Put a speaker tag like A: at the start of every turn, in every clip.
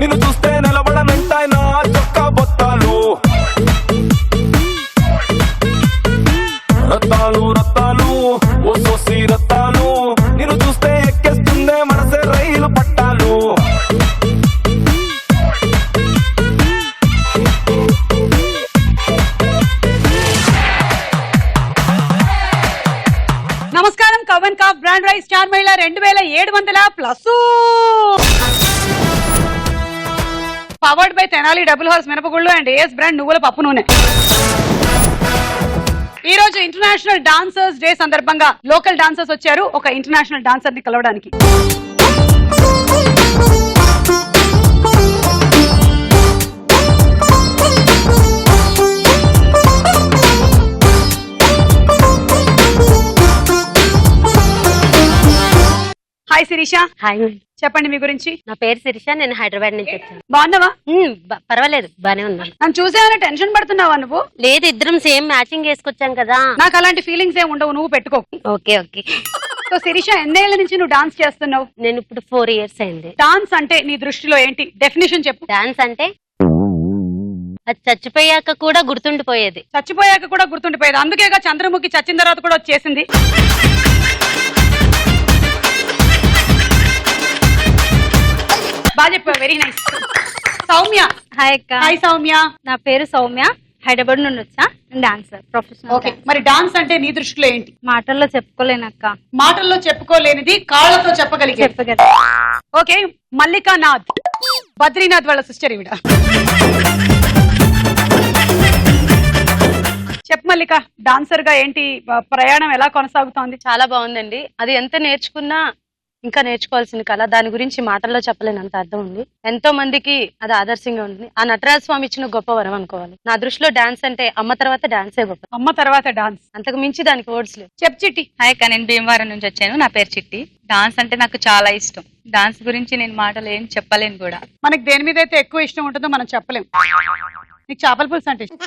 A: నిన్ను చూస్తే నిలబడనంటాయి నా చొక్కా బొత్తాలు. రత్తాలు రత్తాలు ఓ సోసి రత్తాలు, నిన్ను చూస్తే ఎక్కేస్తుందే మనసే రైలు పట్టాలు.
B: నమస్కారం. Kavan cough brand rice star మహిళ 2700+. Powered by Tenali double horse మినపగుళ్ళు అండ్ ఏఎస్ బ్రాండ్ నువ్వుల పప్పు నూనె. ఈ రోజు ఇంటర్నేషనల్ డాన్సర్స్ డే సందర్భంగా లోకల్ డాన్సర్స్ వచ్చారు ఒక ఇంటర్నేషనల్ డాన్సర్ ని కలవడానికి. హాయ్ శిరీష.
C: హాయ్,
B: చెప్పండి మీ గురించి.
C: నా పేరు శిరీష, నేను హైదరాబాద్ నుంచి వచ్చాను.
B: బాగున్నావా?
C: పర్వాలేదు, బానే ఉన్నాను.
B: నన్ను చూసేమైనా టెన్షన్ పడుతున్నావా నువ్వు?
C: లేదు, ఇద్దరం సేమ్ మ్యాచింగ్ వేసుకొచ్చాం కదా.
B: నాకు అలాంటి ఫీలింగ్స్ ఏమి ఉండవు, నువ్వు పెట్టుకో.
C: Okay okay.
B: సో శిరీష, ఎన్నేళ్ల నుంచి నువ్వు డాన్స్ చేస్తున్నావు?
C: నేను ఇప్పుడు 4 years అయింది.
B: డాన్స్ అంటే నీ దృష్టిలో ఏంటి? డెఫినేషన్ చెప్పు.
C: డాన్స్ అంటే అది చచ్చిపోయాక కూడా గుర్తుండిపోయేది.
B: చచ్చిపోయాక కూడా గుర్తుండిపోయేది. అందుకేగా చంద్రముఖి చచ్చిన తర్వాత కూడా వచ్చేసింది. బాగా చెప్పావు, వెరీ నైస్. సౌమ్య.
D: హాయ్ అక్క.
B: హాయ్ సౌమ్య.
D: నా పేరు సౌమ్య, హైదరాబాద్ నుండి వచ్చా. Dancer, professional.
B: ఓకే, మరి డాన్స్ అంటే నీ దృష్టిలో ఏంటి?
D: మాటల్లో చెప్పుకోలేనక్క.
B: మాటల్లో చెప్పుకోలేనిది కాళ్ళతో చెప్పగలిగే.
D: చెప్పగల.
B: ఓకే, మల్లికా నాథ్, బద్రీనాథ్ వాళ్ళ సిస్టర్ ఈవిడ. చెప్పు మల్లిక, డాన్సర్ గా ఏంటి ప్రయాణం ఎలా కొనసాగుతోంది?
E: చాలా బాగుందండి. అది ఎంత నేర్చుకున్నా ఇంకా నేర్చుకోవాల్సిన కళ. దాని గురించి మాటల్లో చెప్పలేనంత అర్థం ఉంది. ఎంతో మందికి అది ఆదర్శంగా ఉంటుంది. ఆ నటరాజ స్వామి ఇచ్చిన గొప్ప వరం అనుకోవాలి. నా దృష్టిలో డాన్స్ అంటే అమ్మ తర్వాత డాన్సే గొప్ప.
B: అమ్మ తర్వాత డాన్స్,
E: అంతకు మించి దానికి వర్డ్స్ లేవు.
B: చెప్పు చిట్టి.
F: హాయ్ అక్క, నేను భీమవరం నుంచి వచ్చాను. నా పేరు చిట్టి. డాన్స్ అంటే నాకు చాలా ఇష్టం. డాన్స్ గురించి నేను మాటలు ఏం చెప్పలేను కూడా.
B: మనకి దేని మీద అయితే ఎక్కువ ఇష్టం ఉంటుందో మనం చెప్పలేం. నీకు చేపల పులుసు అంటే ఇష్టం.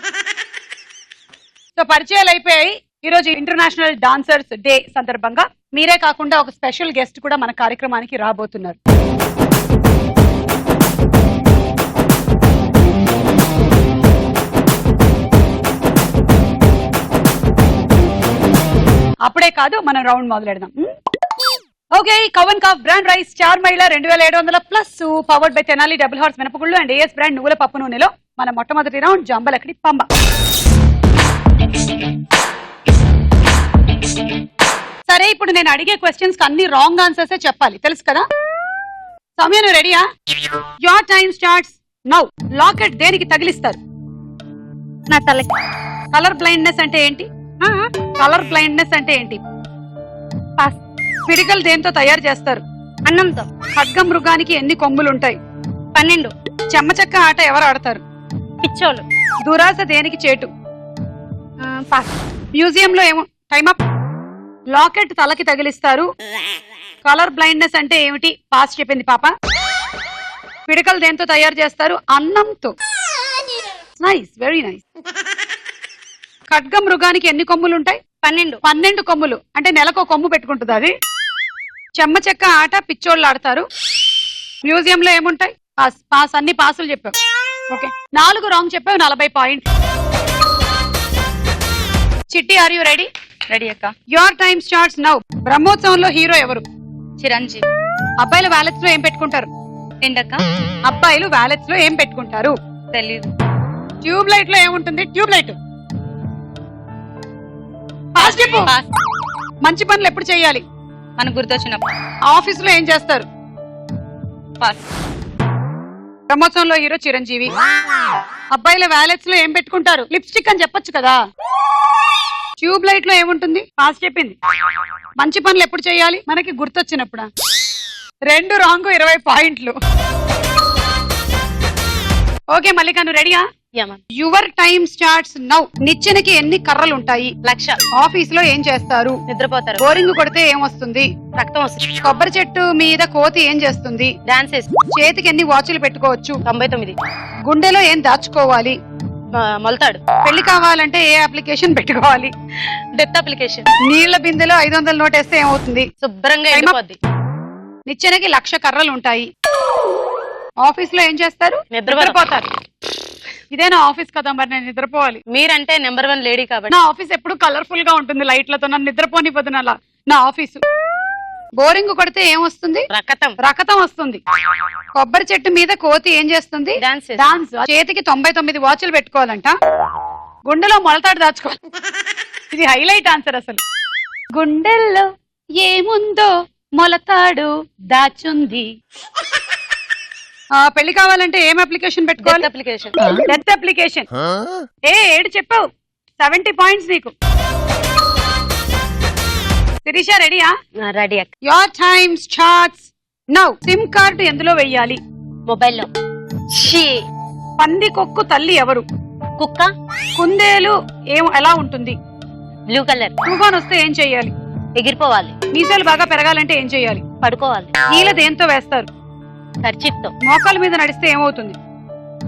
B: సో పరిచయాలు అయిపోయాయి. ఈ రోజు ఇంటర్నేషనల్ డాన్సర్స్ డే సందర్భంగా మీరే కాకుండా ఒక స్పెషల్ గెస్ట్ కూడా మన కార్యక్రమానికి రాబోతున్నారు. అప్పుడే కాదు, మనం round మొదలెడదాం. Okay, Kavan cough brand rice star మహిళ 2700+, powered by Tenali double horse మినపగుళ్ళు అండ్ ఏఎస్ బ్రాండ్ నువ్వుల పప్పు నూనెలో మన మొట్టమొదటి రౌండ్ జంబలకడి పంబ. సరే, ఇప్పుడు నేను అడిగే క్వశ్చన్స్ కి అన్ని రాంగ్ ఆన్సర్స్ చెప్పాలి, తెలుసు కదా? సౌమ్య, నువ్వు రెడీయా? Your time starts now. Locket దేనికి తగిలిస్తారు?
D: నా తలకి.
B: కలర్ బ్లైండ్నెస్ అంటే ఏంటి? కలర్ బ్లైండ్నెస్ అంటే ఏంటి?
D: పాస్.
B: పిడికలు దేంతో తయారు చేస్తారు?
D: అన్నంతో.
B: ఖడ్గ మృగానికి ఎన్ని కొమ్ములు ఉంటాయి?
D: 12.
B: చెమ్మచక్క ఆట ఎవరు ఆడతారు?
D: పిచ్చోలు.
B: దురాశ దేనికి చేటు?
D: పాస్.
B: మ్యూజియం లో ఏమో టైం అప్. లాకెట్ తలకి తగిలిస్తారు. కలర్ బ్లైండ్నెస్ అంటే ఏమిటి? పాస్ చెప్పింది పాప. పిడకలు దేంతో తయారు చేస్తారు? అన్నంతో. Nice, very nice. ఖడ్గ మృగానికి ఎన్ని కొమ్ములు ఉంటాయి? 12 కొమ్ములు. అంటే నెలకు కొమ్ము పెట్టుకుంటుంది అది. చెమ్మ చెక్క ఆట పిచ్చోళ్ళు ఆడతారు. మ్యూజియం లో ఏముంటాయి? పాస్. పాస్, అన్ని పాసులు చెప్పావు. ఓకే, 4 రాంగ్ చెప్పావు, 40 point. Chitti, are you ready?
F: Ready అక్క.
B: Your time starts now. బ్రహ్మోత్సవంలో హీరో ఎవరు?
F: చిరంజీవి.
B: అబ్బాయిలు వ్యాలెట్స్ లో ఏం పెట్టుకుంటారు?
F: ఏంటక్క?
B: అబ్బాయిలు వ్యాలెట్స్ లో ఏం పెట్టుకుంటారు?
F: తెలీదు.
B: ట్యూబ్ లైట్ లో ఏముంటుంది? Tube light. పాస్ చెప్పు.
F: పాస్.
B: మంచి పనులు ఎప్పుడు చేయాలి?
F: మనకు గుర్తొచ్చినప్పుడు.
B: ఆఫీస్ లో ఏం చేస్తారు?
F: పాస్.
B: బ్రహ్మోత్సవంలో హీరో చిరంజీవి. అబ్బాయిల వ్యాలెట్స్ లో ఏం పెట్టుకుంటారు? లిప్స్టిక్ అని చెప్పొచ్చు కదా. ట్యూబ్ లైట్ లో ఏముంటుంది? పాస్ చెప్పింది. మంచి పనులు ఎప్పుడు చేయాలి? మనకి గుర్తొచ్చినప్పుడు. 2 రాంగ్, 20 పాయింట్లు. ఓకే మల్లిక, నువ్వు రెడీయా? Your time starts now. నిచ్చెనకి ఎన్ని కర్రలు ఉంటాయి?
E: 1,00,000.
B: ఆఫీస్ లో ఏం చేస్తారు?
E: నిద్రపోతారు.
B: బోరింగ్ కొడితే ఏం వస్తుంది?
E: రక్తం వస్తుంది.
B: కొబ్బరి చెట్టు మీద కోతి ఏం చేస్తుంది?
E: డాన్స్ వేసి.
B: చేతికి ఎన్ని వాచ్లు పెట్టుకోవచ్చు?
E: 99.
B: గుండెలో ఏం దాచుకోవాలి?
E: మొలతాడు.
B: పెళ్లి కావాలంటే ఏ అప్లికేషన్ పెట్టుకోవాలి?
E: Death application.
B: నీళ్ల బిందెలో 500 నోట్ వేస్తే ఏమవుతుంది?
E: శుభ్రంగా
B: Time up.
E: ఎండిపోద్ది.
B: నిచ్చెనకి 1,00,000 కర్రలు ఉంటాయి. ఆఫీస్ లో ఏం చేస్తారు? నిద్రపోతారు. ఇదేనా ఆఫీస్ కదా, మరి నేను నిద్రపోవాలి.
E: మీరంటే నెంబర్ 1 లేడీ కాబట్టి.
B: నా ఆఫీస్ ఎప్పుడు కలర్ఫుల్ గా ఉంటుంది లైట్లతో, నన్ను నిద్రపోనివ్వదు అలా నా ఆఫీసు. బోరింగ్ కొడితే ఏం వస్తుంది? రకతం వస్తుంది. కొబ్బరి చెట్టు మీద కోతి ఏం చేస్తుంది? డాన్స్. చేతికి 99 వాచ్లు పెట్టుకోవాలంట, గుండెలో మొలతాడు దాచుకోవాలి. ఇది హైలైట్ ఆన్సర్ అసలు. గుండెల్లో ఏముందో మొలతాడు దాచుంది. పెళ్లి కావాలంటే ఏం అప్లికేషన్ పెట్టుకోవాలి? Death application. ఏడు చెప్పావు, 70 పాయింట్స్ నీకు. శిరీష రెడీయా?
C: Ready.
B: Your time starts now. SIM card ఎందులో వెయ్యాలి?
C: మొబైల్లో.
B: పంది కొక్కు తల్లి ఎవరు?
C: కుక్క.
B: కుందేలు ఎలా ఉంటుంది?
C: Blue colour.
B: తుఫాన్ వస్తే ఏం చెయ్యాలి?
C: ఎగిరిపోవాలి.
B: మీసాలు బాగా పెరగాలంటే ఏం చెయ్యాలి?
C: పడుకోవాలి.
B: నీళ్ళ దేంతో వేస్తారు?
C: ఖర్చుతో.
B: మోకాల మీద నడిస్తే ఏమవుతుంది?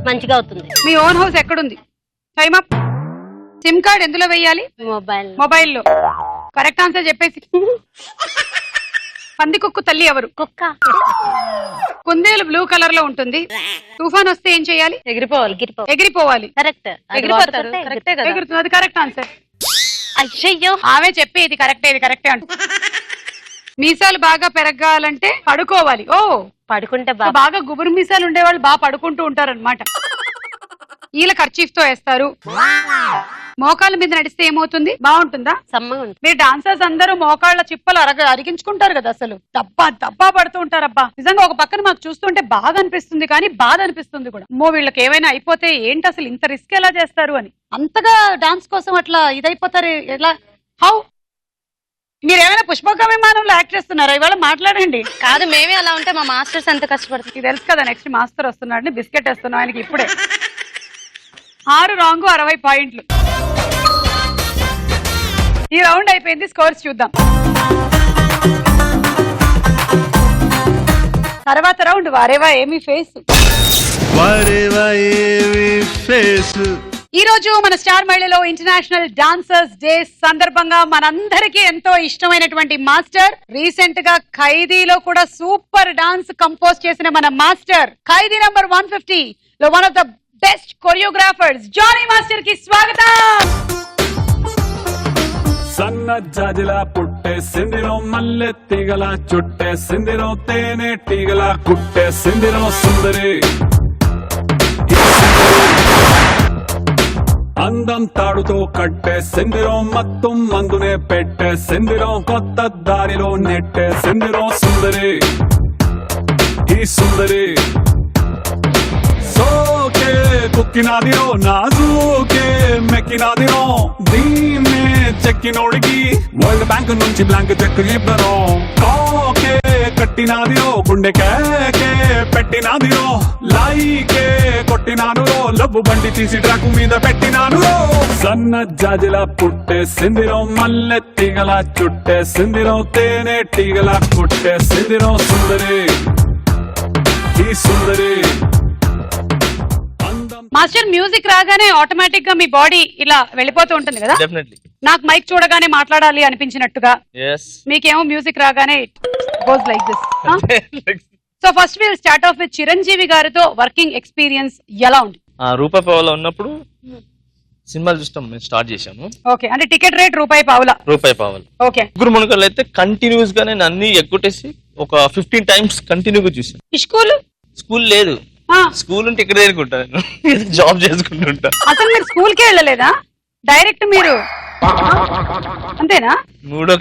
C: మంచిగా అవుతుంది.
B: మీ ఓన్ హౌస్ ఎక్కడుంది? Time up. సిమ్ కార్డ్ ఎందులో వెయ్యాలి? మొబైల్లో. కరెక్ట్ ఆన్సర్ చెప్పేసి. పంది కుక్కు తల్లి ఎవరు?
C: కుక్క.
B: కుందేలు బ్లూ కలర్ లో ఉంటుంది. తుఫాన్ వస్తే ఏం చేయాలి? ఎగిరిపోవాలి.
C: కరెక్ట్.
B: ఎగురుతుంది. అది కరెక్ట్ ఆన్సర్.
C: అయ్యో,
B: ఆమె చెప్పి ఇది కరెక్టే అంటు. మీసాలు బాగా పెరగాలంటే పడుకోవాలి. ఓ,
C: పడుకుంటే
B: బాగా గుబురు మీసాలు ఉండేవాళ్ళు బాగా పడుకుంటూ ఉంటారన్నమాట. ఈల కర్చీఫ్ తో వేస్తారు. మోకాళ్ళ మీద నడిస్తే ఏమవుతుంది? బాగుంటుందా? మీరు డాన్సర్స్ అందరూ మోకాళ్ళ చిప్పలు అరిగించుకుంటారు కదా, అసలు దబ్బా పడుతూ ఉంటారు. అబ్బా, నిజంగా ఒక పక్కన మాకు చూస్తుంటే బాగా అనిపిస్తుంది, కానీ బాధ అనిపిస్తుంది కూడా. అమ్మో, వీళ్ళకి ఏమైనా అయిపోతే ఏంటి అసలు ఇంత రిస్క్ ఎలా చేస్తారు అని. అంతగా డాన్స్ కోసం అట్లా ఇదైపోతారు ఎలా? హౌ? మీరు ఏమైనా పుష్పక విమానంలో యాక్ట్ చేస్తున్నారా? ఇవాళ మాట్లాడండి.
E: కాదు, మేమే అలా ఉంటే మా మాస్టర్స్ ఎంత కష్టపడుతుంది.
B: ఇది తెలుసు కదా, నెక్స్ట్ మాస్టర్ వస్తున్నాడు, బిస్కెట్ వేస్తున్నాం ఆయనకి ఇప్పుడే. 6 రాంగ్ 60 పాయింట్లు. ఈ రౌండ్ అయిపోయింది, స్కోర్స్ చూద్దాం. తర్వాత రౌండ్ వారేవా ఏమి ఫేస్. ఈ రోజు మన స్టార్ మహిళలో ఇంటర్నేషనల్ డాన్సర్స్ డే సందర్భంగా మనందరికీ ఎంతో ఇష్టమైనటువంటి మాస్టర్, రీసెంట్ గా ఖైదీలో కూడా సూపర్ డాన్స్ కంపోజ్ చేసిన మన మాస్టర్, ఖైదీ నంబర్ 150 లో one of the best choreographers Jani master కి స్వాగతం.
A: సన్న జాజిలా పుట్టే సిందిరో మల్లె తీగల చుట్టే సిందిరో తేనె టీగల కుట్టే సిందిరో సుందరి, అందం తాడుతో కట్టే సిందిరో మత్తం మందునే పెట్టే సిందిరో కొత్త దారిలో నెట్టే సిందిరో సుందరి, ఈ సుందరి సోకే కుక్కినాదిరో నాజూకే మెక్కినాదిరో దీన్నే చెక్కినోడికి వరల్డ్ బ్యాంక్ నుంచి బ్లాంక్ చెక్ ఇవ్వను. కాకే కట్టినాదిరో గుండెకే పెట్టినాదిరో లైకే కొట్టినాను లబ్బు బండి తీసి ట్రాకు మీద పెట్టినాను. సన్న జాజిలా పుట్టే సిందిరో మల్లె తీగల చుట్టే సిందిరో తేనె టీగల కుట్టే సిందిరో సుందరి, ఈ సుందరి.
B: మాస్టర్, మ్యూజిక్ రాగానే ఆటోమేటిక్ గా మీ బాడీ ఇలా వెళ్ళిపోతూ ఉంటుంది కదా? నాకు మైక్ చూడగానే మాట్లాడాలి అనిపించినట్టుగా. మీకేమో మ్యూజిక్ రాగానే goes like this. So first will start of with Chiranjeevi గారితో వర్కింగ్ ఎక్స్పీరియన్స్ ఎలా ఉంది?
G: రూపాయి పావులా ఉన్నప్పుడు సినిమాలు చూస్తాం, మేము స్టార్ట్ చేశాము.
B: ఓకే, అంటే టికెట్ రేట్ రూపాయి పావులా? ఓకే.
G: ముగ్గురు మునకలు అయితే కంటిన్యూస్ గా నేను అన్ని ఎగ్గొట్టేసి ఒక 15 టైమ్స్ కంటిన్యూగా చూసాను. స్కూల్ లేదు, స్కూల్ ఉంటే ఇక్కడ చేరుకుంటాను, జాబ్ చేసుకుంటుంటా.
B: అసలు మీరు స్కూల్ కే వెళ్ళలేదా? డైరెక్ట్ మీరు అంతేనా?
G: మూడో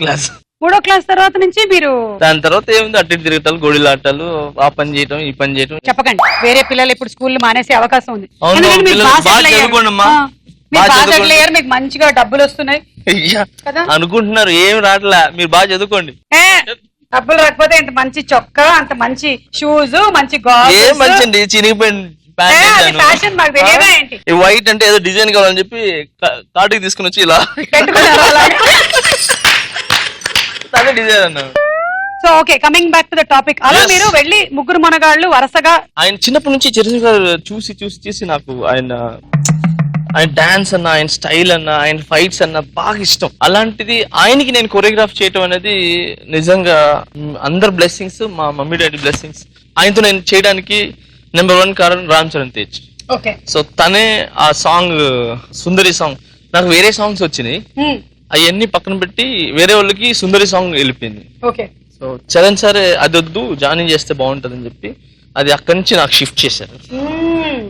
G: క్లాస్
B: తర్వాత నుంచి మీరు?
G: దాని తర్వాత ఏముంది, అటు ఇటు తిరుగుతారు, గొడిలు ఆటలు, ఆ పని చేయటం ఈ పని చేయటం.
B: చెప్పకండి, వేరే పిల్లలు ఇప్పుడు స్కూల్ మానేసే అవకాశం ఉంది. మీకు మంచిగా డబ్బులు వస్తున్నాయి
G: అనుకుంటున్నారు, ఏమి రావట్లే. మీరు బాగా చదువుకోండి.
B: డబ్బులు రాకపోతే ఇంత మంచి చొక్కా, అంత మంచి షూస్, మంచి
G: మంచి చినిగిపోయింది వైట్ అంటే ఏదో డిజైన్ కావాలని చెప్పి కార్డుకి తీసుకుని వచ్చి ఇలా డిజైన్ అన్నారు.
B: So okay, coming back to the topic. అలా మీరు వెళ్ళి ముగ్గురు మనగాళ్ళు వరుసగా.
G: ఆయన చిన్నప్పటి నుంచి చిరంజీవి గారు చూసి నాకు ఆయన డాన్స్ అన్న, ఆయన స్టైల్ అన్న, ఆయన ఫైట్స్ అన్న బాగా ఇష్టం. అలాంటిది ఆయనకి నేను కొరియోగ్రాఫ్ చేయటం అనేది నిజంగా అందరు బ్లెస్సింగ్స్, మా మమ్మీ డాడీ బ్లెస్సింగ్స్. ఆయనతో నేను చేయడానికి నెంబర్ 1 కారణం రామ్ చరణ్ తేజ్.
B: ఓకే.
G: సో తనే ఆ సాంగ్ సుందరి సాంగ్, నాకు వేరే సాంగ్స్ వచ్చినాయి అవన్నీ పక్కన పెట్టి వేరే వాళ్ళకి సుందరి సాంగ్ వెళ్ళిపోయింది.
B: ఓకే.
G: సో చరణ్ సార్ అది వద్దు జాయిన్ చేస్తే బాగుంటది అని చెప్పి అది అక్కడి నుంచి నాకు షిఫ్ట్ చేశారు.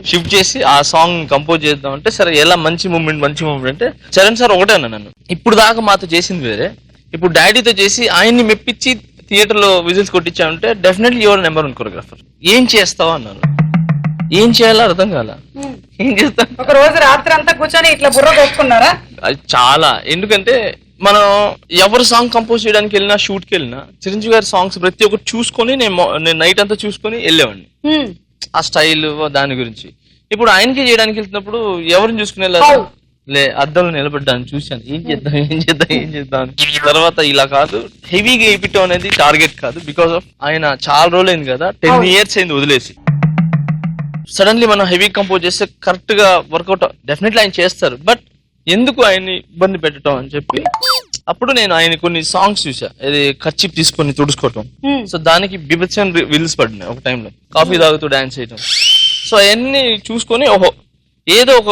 G: షిఫ్ట్ చేసి ఆ సాంగ్ కంపోజ్ చేద్దాం అంటే సరే ఎలా మంచి మూమెంట్ అంటే చరణ్ సార్ ఒకటే అన్నా నన్ను, ఇప్పుడు దాకా మాతో చేసింది వేరే, ఇప్పుడు డాడీతో చేసి ఆయన్ని మెప్పించి థియేటర్ లో విజిల్స్ కొట్టించామంటే డెఫినెట్లీ యువర్ నెంబర్ 1 కొరియోగ్రాఫర్. ఏం చేస్తావా అన్నాను. ఏం చేయాలో అర్థం కాల. ఏం చేస్తా,
B: ఒక రోజు రాత్రి అంతా కూర్చొని ఇట్లా బుర్ర కొట్టుకున్నారా?
G: అది చాలా, ఎందుకంటే మనం ఎవరు సాంగ్ కంపోజ్ చేయడానికి వెళ్ళినా షూట్కి వెళ్ళినా చిరంజీవి గారి సాంగ్స్ ప్రతి ఒక్కటి చూసుకొని నేను నైట్ అంతా చూసుకొని వెళ్ళేవాడిని ఆ స్టైల్ దాని గురించి. ఇప్పుడు ఆయనకి చేయడానికి వెళ్తున్నప్పుడు ఎవరిని చూసుకుని వెళ్ళారు, అద్దంలో నిలబడ్డాను చూశాను ఏం చేద్దాం తర్వాత ఇలా కాదు, హెవీగా వేయటం అనేది టార్గెట్ కాదు. బికాస్ ఆఫ్ ఆయన చాలా రోజులు అయింది కదా, 10 years అయింది వదిలేసి. సడన్లీ మనం హెవీ కంపోజ్ చేస్తే కరెక్ట్ గా వర్కౌట్ డెఫినెట్లీ ఆయన చేస్తారు, బట్ ఎందుకు ఆయన్ని ఇబ్బంది పెట్టడం అని చెప్పి అప్పుడు నేను ఆయన కొన్ని సాంగ్స్ చూసా, ఇది కర్చీప్ తీసుకొని తుడుచుకోవటం. సో దానికి బిభత్సం విల్స్ పడినాయి ఒక టైంలో, కాఫీ తాగుతూ డాన్స్ చేయటం. సో అవన్నీ చూసుకొని ఓహో ఏదో ఒక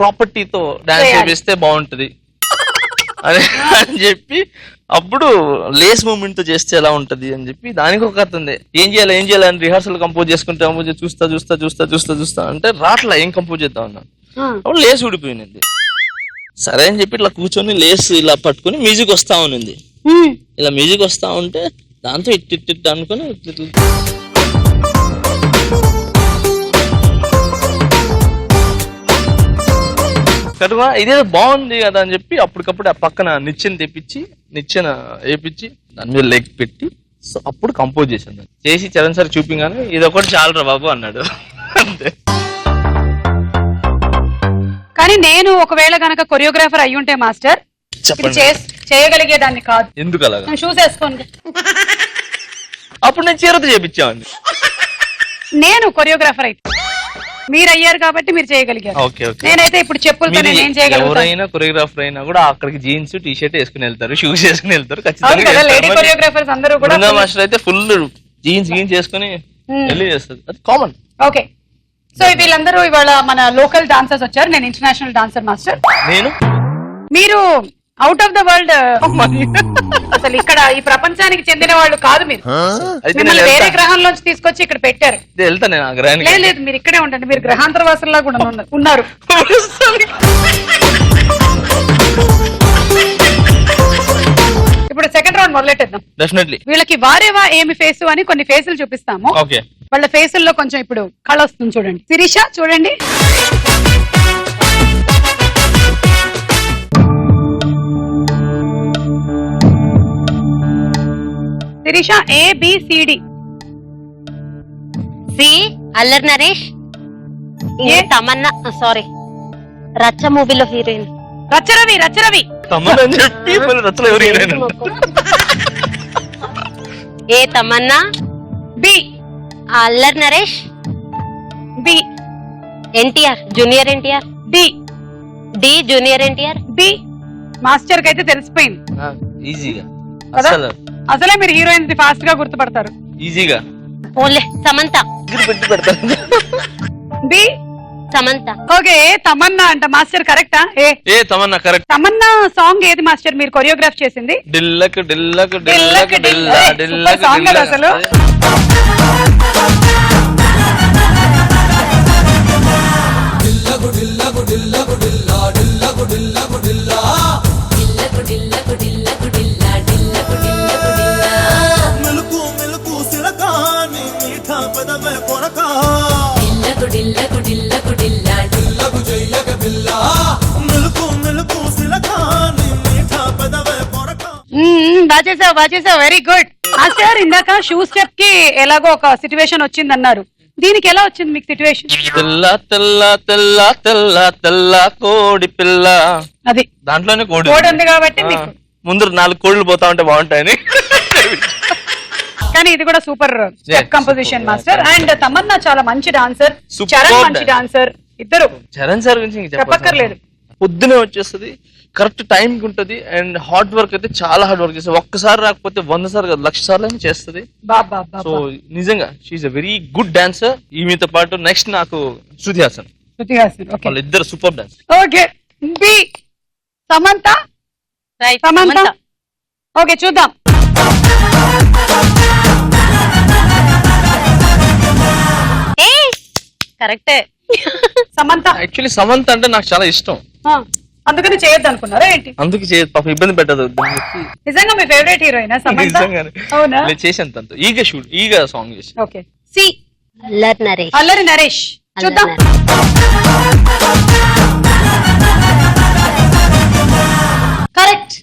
G: ప్రాపర్టీతో డాన్స్ చేపిస్తే బాగుంటది అని చెప్పి అప్పుడు లేస్ మూమెంట్ తో చేస్తే ఎలా ఉంటది అని చెప్పి దానికి ఒక కథ ఉంది. ఏం చేయాలి అని రిహార్సల్ కంపోజ్ చేసుకుంటే చూస్తా అంటే రాట్లా ఏం కంపోజ్ చేద్దాం అన్నా. అప్పుడు లేస్ ఊడిపోయింది. సరే అని చెప్పి ఇట్లా కూర్చొని లేస్ ఇలా పట్టుకుని మ్యూజిక్ వస్తా ఉంది, ఇలా మ్యూజిక్ వస్తా ఉంటే దాంతో ఇట్ అనుకుని కటుగా ఇదేదో బాగుంది కదా అని చెప్పి అప్పటికప్పుడు ఆ పక్కన నిచ్చెన వేపించి దాని మీద లెగ్ పెట్టి సో అప్పుడు కంపోజ్ చేశాను. చేసి చరణ్ సార్ చూపించాను, ఇది ఒకటి చాలరా బాబు అన్నాడు అంతే.
B: కానీ నేను ఒకవేళ గనక కొరియోగ్రాఫర్ అయ్యుంటే మాస్టర్ చేయగలిగేదాన్ని కాదు.
G: ఎందుకు అలాగా?
B: షూస్ వేసుకోండి.
G: అప్పుడు నేను చీరతో చేపించాను.
B: నేను కొరియోగ్రాఫర్ అయితే మీరు అయ్యారు కాబట్టి మీరు చేయగలిగారు. నేనైతే ఇప్పుడు చెప్పులతో నేను చేయగలను.
G: ఎవరైనా కొరియోగ్రాఫర్ అయినా కూడా అక్కడికి జీన్స్ టీ షర్ట్ వేసుకుని వెళ్తారు, షూస్ వేసుకుని వెళ్తారు ఖచ్చితంగా.
B: లేడీ కొరియోగ్రాఫర్స్ అందరూ కూడా
G: మాస్టర్ అయితే ఫుల్ జీన్స్ వేసుకుని వెళ్ళి చేస్తారు, అది కామన్.
B: ఓకే. సో వీళ్ళందరూ ఇవాళ మన లోకల్ డాన్సర్స్ వచ్చారు, నేను ఇంటర్నేషనల్ డాన్సర్ మాస్టర్. మీరు అవుట్ ఆఫ్ ద వరల్డ్, అసలు ఇక్కడ ఈ ప్రపంచానికి చెందిన వాళ్ళు కాదు. మీరు మిమ్మల్ని వేరే గ్రహంలోంచి తీసుకొచ్చి ఇక్కడ పెట్టారు. లేదు మీరు ఇక్కడే ఉండండి, మీరు గ్రహాంతర వాసుల్లా కూడా ఉన్నారు. ఇప్పుడు సెకండ్ రౌండ్ మొదలెట్టేద్దాం.
G: డెఫినెట్లీ
B: వీళ్ళకి వారేవా ఏమి ఫేసు అని కొన్ని ఫేసులు చూపిస్తాము. వాళ్ళ ఫేసుల్లో కొంచెం ఇప్పుడు కళ వస్తుంది చూడండి. శిరీష చూడండి. శిరీష ABCD.
C: సి అల్లరి నరేష్, ఏ తమన్నా, సారీ రచ్చ మూవీలో heroine
B: Racha Ravi.
C: A Tamannaah,
B: B
C: Allari Naresh,
B: B
C: NTR junior NTR, D junior NTR,
B: B master కి అయితే తెలిసిపోయింది
G: ఈజీగా.
B: అసలే మీరు హీరోయిన్ ఫాస్ట్ గా గుర్తుపడతారు
G: ఈజీగా.
C: Only Samantha,
B: B
C: Samantha.
B: Okay. Tamannaah అంట మాస్టర్ కరెక్టా?
G: A Tamannaah correct.
B: Tamannaah song ఏది మాస్టర్ మీరు కొరియోగ్రాఫ్ చేసింది? సాంగ్ కదా అసలు. బాగా చేసావు, వెరీ గుడ్ మాస్టర్. ఇందాక షూ స్టెప్ కి ఎలాగో ఒక సిచ్యువేషన్ వచ్చింది అన్నారు, దీనికి ఎలా వచ్చింది మీకు సిచ్యువేషన్?
G: తెల్ల కోడి పిల్ల,
B: అది
G: దాంట్లోనే కోడి
B: ఉంది కాబట్టి
G: ముందు 4 కోళ్ళు పోతా ఉంటే బాగుంటాయని.
B: కానీ ఇది కూడా super step composition master. And Tamannaah చాలా మంచి డాన్సర్, చరణ్ మంచి డాన్సర్, ఇద్దరు.
G: చరణ్ సార్ గురించి
B: చెప్పక్కర్లేదు,
G: పొద్దునే వచ్చేస్తుంది కరెక్ట్ టైం కి ఉంటది అండ్ హార్డ్ వర్క్ అయితే చాలా హార్డ్ వర్క్ చేస్తుంది. ఒక్కసారి రాకపోతే 100 సార్లు కాదు 1,00,000 సార్లు అయినా చేస్తుంది. సో నిజంగా she a very good dancer. ఈమెతో పాటు నెక్స్ట్ నాకు శృతి హాసన్, వాళ్ళిద్దరు super dance.
B: Okay B Samantha.
E: Right
B: Samantha. Okay చూద్దాం.
E: కరెక్టే.
B: సమంత.
G: యాక్చువల్లీ సమంత అంటే నాకు చాలా ఇష్టం,
B: అందుకని చేయొద్దు అనుకున్నారా ఏంటి?
G: అందుకే పాప ఇబ్బంది పెట్టదు.
B: నిజంగా మీ ఫేవరెట్ హీరోయినా సమంత? అవునా?
G: నేను చేసాను తనతో ఈగ సాంగ్ చేసి.
B: Okay C
C: Allari Naresh.
B: అల్లరి నరేష్. చూద్దాం. Correct.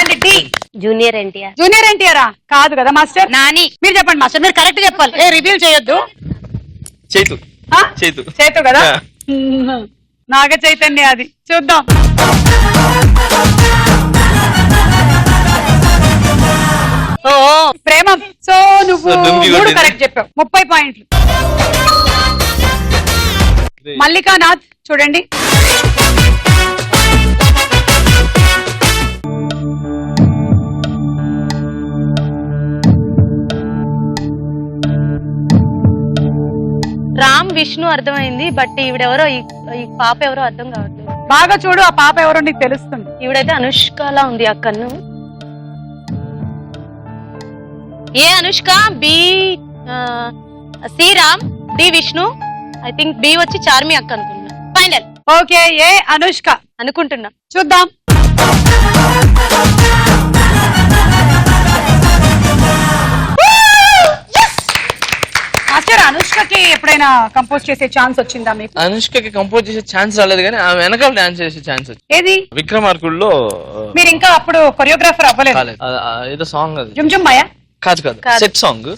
B: And D
C: junior NTR.
B: Junior NTR కాదు కదా మాస్టర్?
F: నాని.
B: మీరు చెప్పండి మాస్టర్, మీరు కరెక్ట్ చెప్పాలి, ఏ రివీల్ చేయొద్దు.
G: చైతు.
B: ఆ?
G: చైతు.
B: చేతు కదా? నాగ చైతన్య అది. చూద్దాం.
E: ఓ
B: ప్రేమం. సో నువ్వు
G: సో డుమ్కి
B: 3
G: కొట్టింది.
B: కరెక్ట్ చెప్పావు, 30 పాయింట్లు. మల్లికానాథ్ చూడండి.
E: రామ్ విష్ణు అర్థమైంది, బట్ ఈవిడెవరో ఈ పాప ఎవరో అర్థం కావట్లేదు.
B: బాగా చూడు, ఆ పాప ఎవరో నీకు తెలుస్తుంది.
E: ఈవిడైతే అనుష్కలా ఉంది ఆ కన్ను. A Anushka? B C Ram, D Vishnu. I think B వచ్చి చార్మి అక్క అనుకుంటున్నా. ఫైనల్.
B: ఓకే ఏ అనుష్క
E: అనుకుంటున్నా.
B: చూద్దాం. మాస్టర్ అనుష్కకి ఎప్పుడైనా కంపోజ్ చేసే ఛాన్స్ వచ్చిందా మీకు?
G: అనుష్కకి కంపోజ్ చేసే ఛాన్స్ రాలేదు, కానీ ఆమె వెనకాల డాన్స్ చేసే ఛాన్స్ వచ్చింది.
B: ఏది?
G: విక్రమార్కుడులో.
B: మీరు ఇంకా అప్పుడు కొరియోగ్రాఫర్ అవ్వలేదు.
G: కాలేదు. ఏదో సాంగ్ అది.
B: జుమ్ జుమ్ మాయా?
G: కాదు కాదు, సెట్ సాంగ్.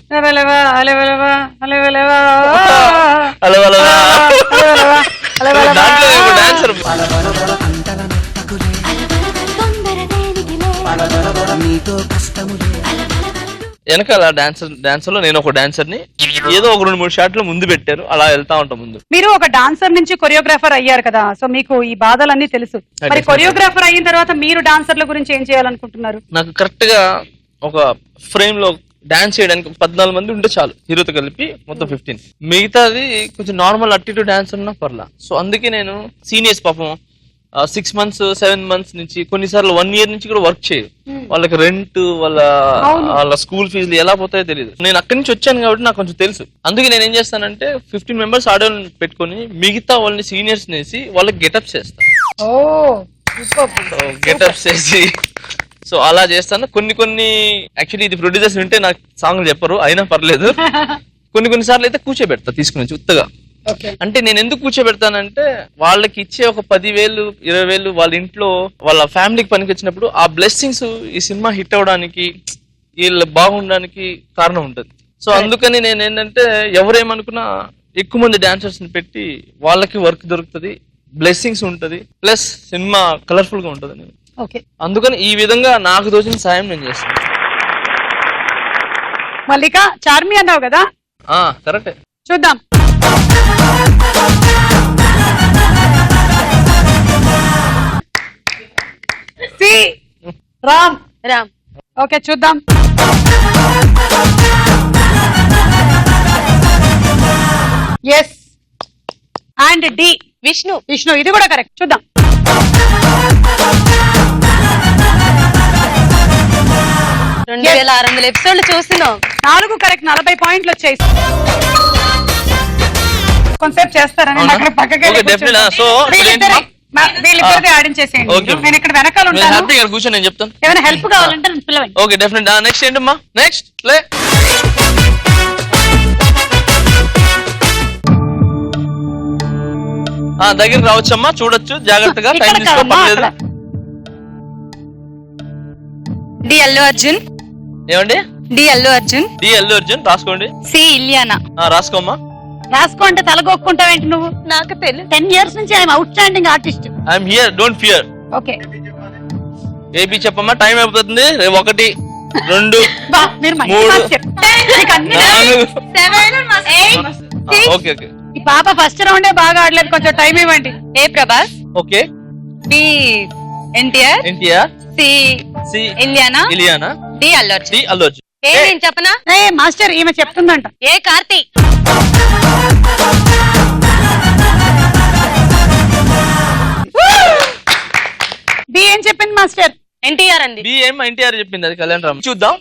G: దాంట్లో డాన్సర్ వెనకాల డాన్సర్ లో నేను ఒక డాన్సర్ ని ఏదో ఒక 2-3 షాట్లు ముందు పెట్టారు, అలా వెళ్తా ఉంటాం ముందు.
B: మీరు ఒక డాన్సర్ నుంచి కొరియోగ్రాఫర్ అయ్యారు కదా, సో మీకు ఈ బాధలన్నీ తెలుసు. మరి కొరియోగ్రాఫర్ అయిన తర్వాత మీరు డాన్సర్ల గురించి ఏం చేయాలనుకుంటున్నారు?
G: నాకు కరెక్ట్ గా ఒక ఫ్రేమ్ లో డాన్స్ చేయడానికి 14 మంది ఉంటే చాలు, హీరోతో కలిపి మొత్తం 15. మిగతాది కొంచెం నార్మల్ అట్టిట్యూడ్ డాన్స్ ఉన్నా పర్లా. సో అందుకే నేను సీనియర్స్ పాపం 6 months 7 months నుంచి, కొన్నిసార్లు 1 year నుంచి కూడా వర్క్ చేయరు. వాళ్ళకి రెంట్, వాళ్ళ స్కూల్ ఫీజులు ఎలా పోతాయో తెలియదు. నేను అక్కడి నుంచి వచ్చాను కాబట్టి నాకు కొంచెం తెలుసు. అందుకే నేను ఏం చేస్తానంటే 15 members ఆడియో పెట్టుకొని మిగతా వాళ్ళని సీనియర్స్ వేసి వాళ్ళకి గెటప్స్ చేస్తాను. గెటప్స్ చేసి సో అలా చేస్తాను. కొన్ని యాక్చువల్లీ ఇది ప్రొడ్యూసర్స్ వింటే నాకు సాంగ్లు చెప్పరు, అయినా పర్లేదు. కొన్ని సార్లు అయితే కూర్చోబెడతా తీసుకుని ఉత్తగా. అంటే నేను ఎందుకు కూర్చోబెడతానంటే వాళ్ళకి ఇచ్చే ఒక 10,000 20,000 వాళ్ళ ఇంట్లో వాళ్ళ ఫ్యామిలీకి పనికి వచ్చినప్పుడు ఆ బ్లెస్సింగ్స్ ఈ సినిమా హిట్ అవడానికి, వీళ్ళు బాగుండడానికి కారణం ఉంటుంది. సో అందుకని నేను ఏంటంటే ఎవరేమనుకున్నా ఎక్కువ మంది డాన్సర్స్ ని పెట్టి వాళ్ళకి వర్క్ దొరుకుతుంది, బ్లెస్సింగ్స్ ఉంటది, ప్లస్ సినిమా కలర్ఫుల్ గా ఉంటది. అందుకని ఈ విధంగా నాకు తోచిన సాయం నేను చేస్తాను.
B: మల్లిక చార్మి అన్నావు కదా?
G: కరెక్టే.
B: చూద్దాం. సి రామ్.
E: రామ్.
B: ఓకే చూద్దాం. Yes. And D
E: Vishnu.
B: Vishnu, ఇది కూడా కరెక్ట్. చూద్దాం.
E: రెండు 2600 ఎపిసోడ్లు చూస్తున్నాం.
B: 4 కరెక్ట్, 40 పాయింట్లు వచ్చాయి. కొంతసేపు చేస్తారని అక్కడ పక్కకి వీళ్ళిద్దరిది ఆడించేసేయండి. నేను ఇక్కడ వెనకాల ఉంటాను,
G: కూర్చొని నేను చెప్తాను.
B: ఏమైనా హెల్ప్ కావాలంటే నేను పిలవండి.
G: Okay definite. నెక్స్ట్ ఏంటమ్మా? Next play. దగ్గర రావచ్చమ్మా, చూడొచ్చు జాగ్రత్తగా, టైం తీసుకోలేదు.
F: డి అల్లు అర్జున్.
G: ఏమండి?
F: డి అల్లు అర్జున్.
G: డి అల్లు అర్జున్ రాసుకోండి.
F: సి ఇలియానా.
G: రాసుకోమ్మా.
B: రాసుకో అంటే తలగొక్కుంటావేంటి నువ్వు?
E: నాకు తెలుసు.
B: 10 years నుంచి I'm out standing artist.
G: I'm here, don't fear.
B: Okay
G: AB చెప్పమ్మా, టైం అయిపోతుంది. 1 2
B: మీరు
G: 3 4. Okay okay.
B: ఈ పాప ఫస్ట్ రౌండే బాగా ఆడలేదు, కొంచెం టైం ఇవ్వండి.
F: ఏ Prabhas.
G: Okay
F: B NTR,
G: NTR,
F: C
G: C
F: Ileana,
G: Ileana,
F: D Allu Arjun.
G: D Allu Arjun.
E: A నేను చెప్పనా?
B: ఏ మాస్టర్ ఈమె చెప్తుందంట.
E: ఏ కార్తీ.
B: బి ఏం చెప్పింది మాస్టర్?
E: ఎన్టీఆర్ అండి.
G: బి ఏం ఎన్టీఆర్ చెప్పింది, అది కళ్యాణ్ రామ్. చూద్దాం.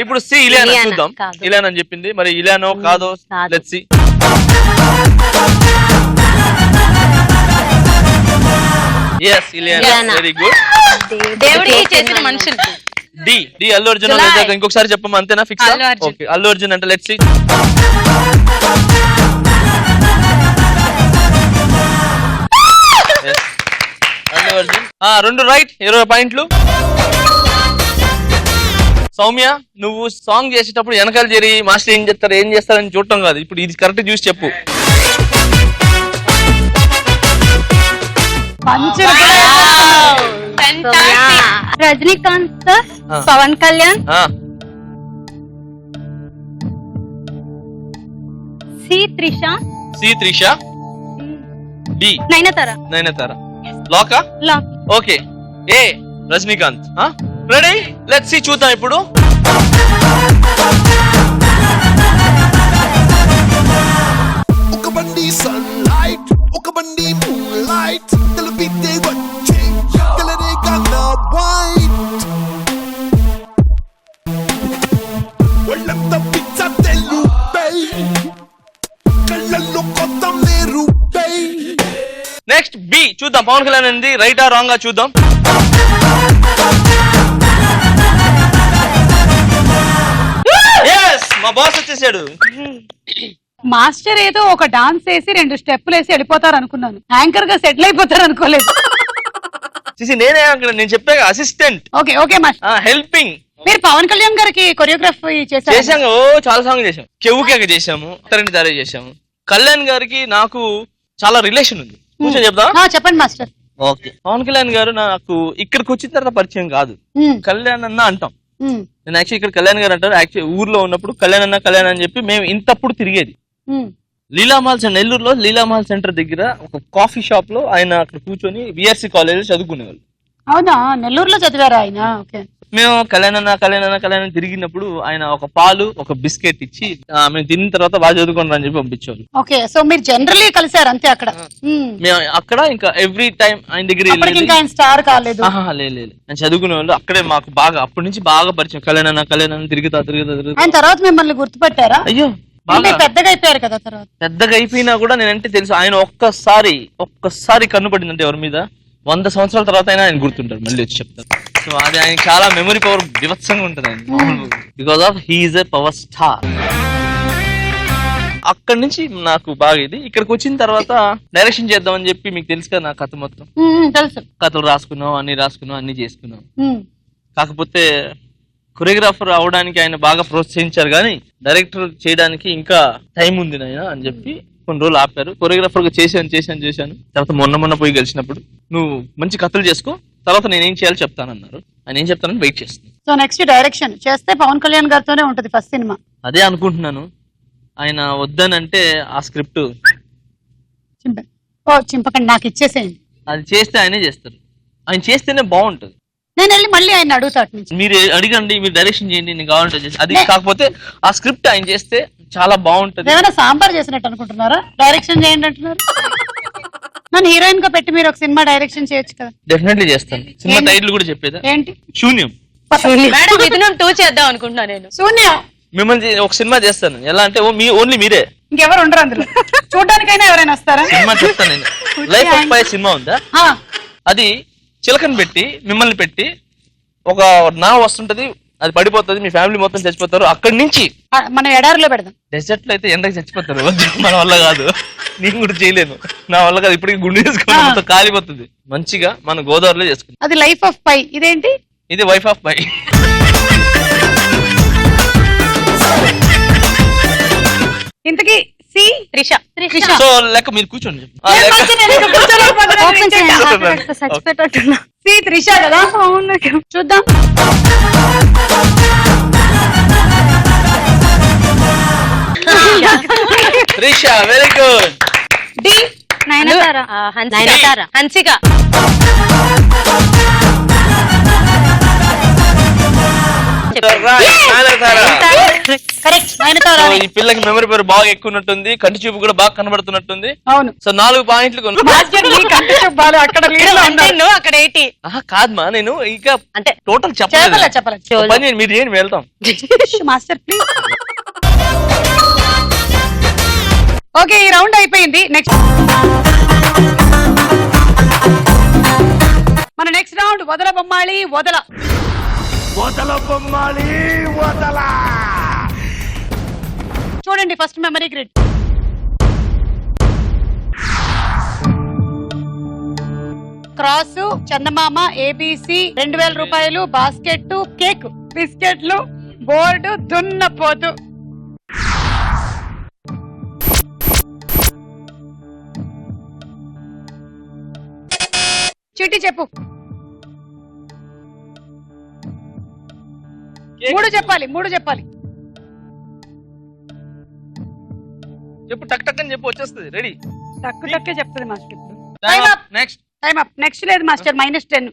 G: ఇప్పుడు సి ఇలియానా
C: ఇలియానా
G: చూద్దాం.
C: కాదు.
G: ఇలియానా అని చెప్పింది, మరి ఇలియానో కాదో
C: కాదు.
G: Let's see. yes Ileana,
C: Ileana.
G: Very good.
E: దేవుడికి చేసిన మనుషులు.
G: D D Allu Arjun
E: July.
G: లేదా ఇంకొకసారి చెప్పమ్మా, అంతేనా? ఫిక్స్.
F: అల్లు అర్జున్.
G: ఓకే, అల్లు అర్జున్ అంటే లెట్స్ సి. అల్లు అర్జున్. రెండు రైట్, 20 పాయింట్లు. సౌమ్య, నువ్వు సాంగ్ చేసేటప్పుడు వెనకాల చేరి మాస్టర్ ఏం చేస్తారని చూడటం కాదు, ఇప్పుడు ఇది కరెక్ట్ చూసి చెప్పు.
B: మంచి
D: రజనీకాంత్ సార్,
G: ఆ.
D: పవన్ కళ్యాణ్,
G: ఆ,
D: C Trisha,
G: C Trisha, D
D: Nayanthara.
G: Nayanthara. లాకా?
D: Lock.
G: Okay, A Rajinikanth. Ready, let's see, చూద్దాం ఇప్పుడు.
H: ఒక బండి సన్లైట్, ఒక బండి మూన్లైట్, తెలిపితే వచ్చే కలరే కన్నా వైట్. ఒళ్ళంతా పిచ్చ తెలుపై, కళ్ళల్లో కొత్త మెరుపై.
G: నెక్స్ట్ బి చూద్దాం, పవన్ కళ్యాణ్ ఉంది, రైటా రాంగ్ చూద్దాం. yes మా బాస్ వచ్చేసాడు.
B: మాస్టర్ ఏదో ఒక డాన్స్ వేసి 2 స్టెప్పులు వేసి వెళ్ళిపోతారు అనుకున్నాను. యాంకర్ గా సెటిల్ అయిపోతారు అనుకోలేదు.
G: చూసి నేనే అక్కడ, నేను చెప్పాక assistant,
B: okay okay master.
G: Helping.
B: మీరు పవన్ కళ్యాణ్ గారికి కొరియోగ్రఫీ చేశారు.
G: చేశాము, చాలా సాంగ్ చేసాము. కెవ్వుకేక చేసాము, అత్తరంటి దారి చేసాము. కళ్యాణ్ గారికి నాకు చాలా రిలేషన్ ఉంది, కూర్చొని చెప్తా.
B: చెప్పండి మాస్టర్.
G: ఓకే, పవన్ కళ్యాణ్ గారు నాకు ఇక్కడికి వచ్చిన తర్వాత పరిచయం కాదు, కళ్యాణ్ అన్న అంటాం. నేను యాక్చువల్లీ ఇక్కడ కళ్యాణ్ గారు అంటారు, యాక్చువల్లీ ఊర్లో ఉన్నప్పుడు కళ్యాణ్ అని చెప్పి మేము ఇంతప్పుడు తిరిగేది. లీలామాల్ నెల్లూరులో లీలామాల్ సెంటర్ దగ్గర ఒక కాఫీ షాప్ లో ఆయన అక్కడ కూర్చొని బిఆర్సి కాలేజ్ చదువుకునేవాళ్ళు.
B: అవునా, నెల్లూరులో చదివారా ఆయన? ఓకే.
G: మేము కళ్యాణ్ తిరిగినప్పుడు ఆయన ఒక పాలు ఒక బిస్కెట్ ఇచ్చి మేము తిన్న తర్వాత బాగా చదువుకుంటాం అని చెప్పి పంపించేవాళ్ళు.
B: ఓకే, సో మీరు జనరల్లీ కలిసారు అంతే అక్కడ?
G: మేము అక్కడ ఇంకా ఎవ్రీ టైం ఆయన దగ్గర
B: ఇంకా ఆయన స్టార్ కాలేదు?
G: లేదు, ఆయన చదువుకునే వాళ్ళు అక్కడే. మాకు బాగా అప్పటి నుంచి బాగా పరిచయం. కళ్యాణ్ తిరుగుతా.
B: ఆయన తర్వాత మిమ్మల్ని గుర్తుపట్టారా?
G: అయ్యో,
B: పెద్దగా అయిపోయారు కదా తర్వాత.
G: పెద్దగా అయిపోయినా కూడా నేనంటే తెలుసు. ఆయన ఒక్కసారి కన్నుపడిందంటే ఎవరి మీద 100 సంవత్సరాల తర్వాత అయినా ఆయన గుర్తుంటారు, మళ్ళీ వచ్చి చెప్తారు. సో అది ఆయన చాలా మెమరీ పవర్ వివత్సంగా ఉంటుంది ఆయన, because of he's a power star. అక్కడి నుంచి నాకు బాగా ఇది. ఇక్కడికి వచ్చిన తర్వాత డైరెక్షన్ చేద్దామని చెప్పి, మీకు తెలుసు కదా నా కథ మొత్తం,
B: తెలుసు.
G: కథలు రాసుకున్నాం, అన్ని చేసుకున్నాం. కాకపోతే కొరియోగ్రాఫర్ అవడానికి ఆయన బాగా ప్రోత్సహించారు, కానీ డైరెక్టర్ చేయడానికి ఇంకా టైం ఉంది నాయన అని చెప్పి కొన్ని రోజులు ఆపారు. కొరియోగ్రాఫర్ గా చేశాను. తర్వాత మొన్న పోయి కలిసినప్పుడు, నువ్వు మంచి కథలు చేసుకో, తర్వాత నేనేం చేయాలో చెప్తానన్నారు. ఆయన ఏం చెప్తానని వెయిట్ చేస్తున్నాను.
B: సో నెక్స్ట్ డైరెక్షన్ చేస్తే పవన్ కళ్యాణ్ గారితోనే ఉంటది ఫస్ట్ సినిమా.
G: అదే అనుకుంటున్నాను. ఆయన వద్దనంటే ఆ స్క్రిప్ట్
B: చింపకండి, నాకు ఇచ్చేసేయండి.
G: అది చేస్తే ఆయనే చేస్తారు. ఆయన చేస్తేనే బాగుంటది.
B: నేను వెళ్ళి మళ్ళీ ఆయన అడుగుతా.
G: మీరు అడిగండి, మీరు డైరెక్షన్ చేయండి, నేను కావాలంటే చేసి. అది కాకపోతే ఆ స్క్రిప్ట్ ఆయన చేస్తే చాలా బాగుంటది.
B: ఏమైనా సాంబార్ చేసినట్టు అనుకుంటున్నారా? డైరెక్షన్ చేయండి అంటున్నారు. నన్ను హీరోయిన్ గా పెట్టి మీరు ఒక సినిమా డైరెక్షన్ చేయొచ్చు కదా.
G: డెఫినెట్లీ చేస్తాను. సినిమా టైటిల్ కూడా చెప్పేదా?
B: ఏంటి?
G: శూన్యం.
E: మేడం, మిథునం 2 చేద్దాం అనుకుంటున్నా నేను.
B: శూన్యం.
G: మిమ్మల్ని ఒక సినిమా చేస్తాను. ఎలా అంటే ఓన్లీ మీరే,
B: ఇంకెవరు ఉండరు అందులో. చూడడానికైనా ఎవరైనా వస్తారా?
G: సినిమా చెప్తాను నేను. లైఫ్ ఆఫ్ పై సినిమా ఉందా, అది చిలకని పెట్టి మిమ్మల్ని పెట్టి ఒక నావ వస్తుంటది, అది పడిపోతుంది, మీ ఫ్యామిలీ మొత్తం చచ్చిపోతారు. అక్కడి నుంచి
B: మనం ఎడారిలో పెడదాం.
G: డెజర్ట్ లో అయితే ఎండకి చచ్చిపోతారు. మన వల్ల కాదు, నేను కూడా చేయలేను, నా వల్ల కాదు. ఇప్పటికి గుండె చేసుకుని మొత్తం కాలిపోతుంది. మంచిగా మన గోదావరిలో చేసుకుంటాం.
B: అది లైఫ్ ఆఫ్ పై. ఇదేంటి?
G: ఇది వైఫ్ ఆఫ్ పై.
B: ఇంతకీ సి
E: త్రిష.
G: సో లెక్క మీరు కూర్చోండి.
D: చచ్చిపెట్టట్టున్నా.
B: సి త్రిష కదా? చూద్దాం.
G: Sirisha very good.
B: D
D: Nayanthara.
C: Nayanthara.
E: Hansika.
B: Correct Nayanthara.
G: So, ఈ పిల్లకి మెమరీ పవర్ బాగా ఎక్కువ ఉన్నట్టుంది, కంటి చూపు కూడా బాగా కనబడుతున్నట్టుంది.
B: అవును
G: సో 4 పాయింట్లు
B: మాస్టర్ నీ కంటి చూపాలు అక్కడ లీడ్ లో ఉన్నారు.
E: అక్కడ 80.
G: కాదమ్మా, నేను ఇంకా
E: అంటే
G: టోటల్
B: చెప్పలేదు
G: చెప్పలేదు. పని చేయండి, మీరు ఏం వెళ్తాం.
B: Master please. ఓకే ఈ రౌండ్ అయిపోయింది. నెక్స్ట్ మన నెక్స్ట్ రౌండ్ వదల బొమ్మాళి వదల.
H: వదల బొమ్మాలి వదల.
B: చూడండి ఫస్ట్ మెమరీ గ్రిడ్. క్రాస్, చందమామ, ఏబిసి, 2000 రూపాయలు, బాస్కెట్, కేక్, బిస్కెట్లు, బోర్డు, దున్నపోతు. చిట్టి చెప్పు. 3 చెప్పాలి.
G: చెప్పు, టక్ టక్ అని చెప్పు, వచ్చేస్తుంది. రెడీ.
B: తక్కువ చెప్తుంది మాస్టర్ ఇప్పుడు.
G: నెక్స్ట్.
B: Time up. నెక్స్ట్ లేదు మాస్టర్, -10.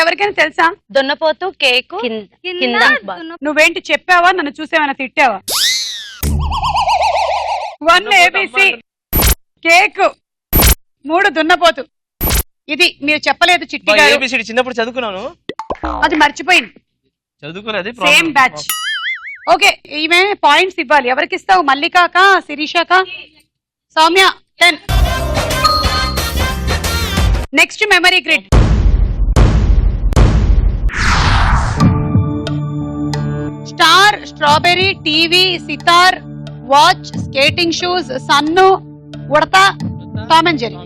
B: ఎవరికైనా తెలుసా?
E: దున్నపోతు, కేకు, కింద.
B: నువ్వేంటి చెప్పావా, నన్ను చూసేమైనా తిట్టావా? 1 ఏబిసి, కేక్, 3 దున్నపోతు. ఇది మీరు చెప్పలేదు చిట్టి గారు.
G: ఏబిసిడి చిన్నప్పుడు చదువుకున్నాను,
B: అది మర్చిపోయింది.
G: చదువుకున్నది
B: సేమ్ బ్యాచ్. ఓకే ఈమె పాయింట్స్ ఇవ్వాలి. ఎవరికి ఇస్తావు? మల్లికాక, శిరీషక, Soumya? 10. Next memory grid. Star, strawberry, TV, sitar, watch, skating shoes, sun, ఉడత, Tom and Jerry.